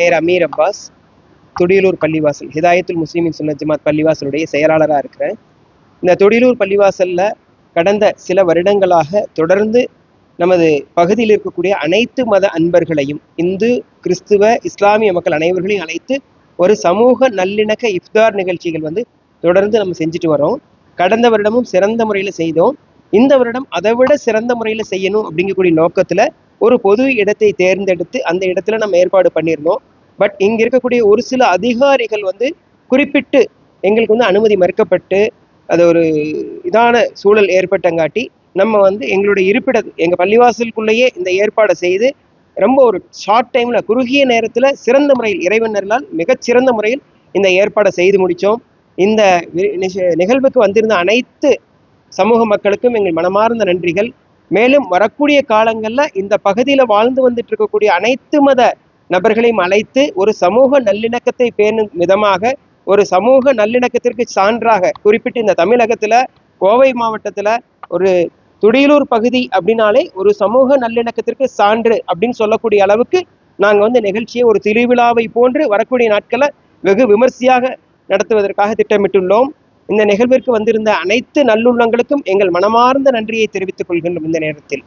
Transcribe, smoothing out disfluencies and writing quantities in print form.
பேர் அமீர் அப்பாஸ், துடியலூர் பள்ளிவாசல் ஹிதாயத்துல் முஸ்லிமின் சுன்னத் ஜமாத் பள்ளிவாசலுடைய செயலாளராக இருக்கிறேன். இந்த துடியலூர் பள்ளிவாசல்ல கடந்த சில வருடங்களாக தொடர்ந்து நமது பகுதியில் இருக்கக்கூடிய அனைத்து மத அன்பர்களையும், இந்து, கிறிஸ்துவ, இஸ்லாமிய மக்கள் அனைவர்களையும் அழைத்து ஒரு சமூக நல்லிணக்க இஃப்தார் நிகழ்ச்சிகள் தொடர்ந்து நம்ம செஞ்சுட்டு வரோம். கடந்த வருடமும் சிறந்த முறையில் செய்தோம். இந்த வருடம் அதை விட சிறந்த முறையில் செய்யணும் அப்படிங்கக்கூடிய நோக்கத்தில் ஒரு பொது இடத்தை தேர்ந்தெடுத்து அந்த இடத்துல நம்ம ஏற்பாடு பண்ணியிருந்தோம். பட் இங்கே இருக்கக்கூடிய ஒரு சில அதிகாரிகள் குறிப்பிட்டு எங்களுக்கு அனுமதி மறுக்கப்பட்டு அது ஒரு இதான சூழல் ஏற்பட்டங்காட்டி நம்ம எங்களுடைய எங்கள் பள்ளிவாசலுக்குள்ளேயே இந்த ஏற்பாடை செய்து ரொம்ப ஒரு ஷார்ட் டைமில், குறுகிய நேரத்தில் சிறந்த முறையில், இறைவனர்களால் மிகச்சிறந்த முறையில் இந்த ஏற்பாடை செய்து முடித்தோம். இந்த நிகழ்வுக்கு வந்திருந்த அனைத்து சமூக மக்களுக்கும் எங்கள் மனமார்ந்த நன்றிகள். மேலும் வரக்கூடிய காலங்களில் இந்த பகுதியில் வாழ்ந்து வந்துட்டு இருக்கக்கூடிய அனைத்து மத நபர்களையும் அழைத்து ஒரு சமூக நல்லிணக்கத்தை பேணும் விதமாக, ஒரு சமூக நல்லிணக்கத்திற்கு சான்றாக, குறிப்பிட்டு இந்த தமிழகத்தில் கோவை மாவட்டத்தில் ஒரு துடியலூர் பகுதி அப்படின்னாலே ஒரு சமூக நல்லிணக்கத்திற்கு சான்று அப்படின்னு சொல்லக்கூடிய அளவுக்கு நாங்கள் நிகழ்ச்சியை ஒரு திருவிழாவை போன்று வரக்கூடிய நாட்களை வெகு விமர்சையாக நடத்துவதற்காக திட்டமிட்டுள்ளோம். இந்த நிகழ்விற்கு வந்திருந்த அனைத்து நல்லுள்ளங்களுக்கும் எங்கள் மனமார்ந்த நன்றியை தெரிவித்துக் கொள்கின்றோம் இந்த நேரத்தில்.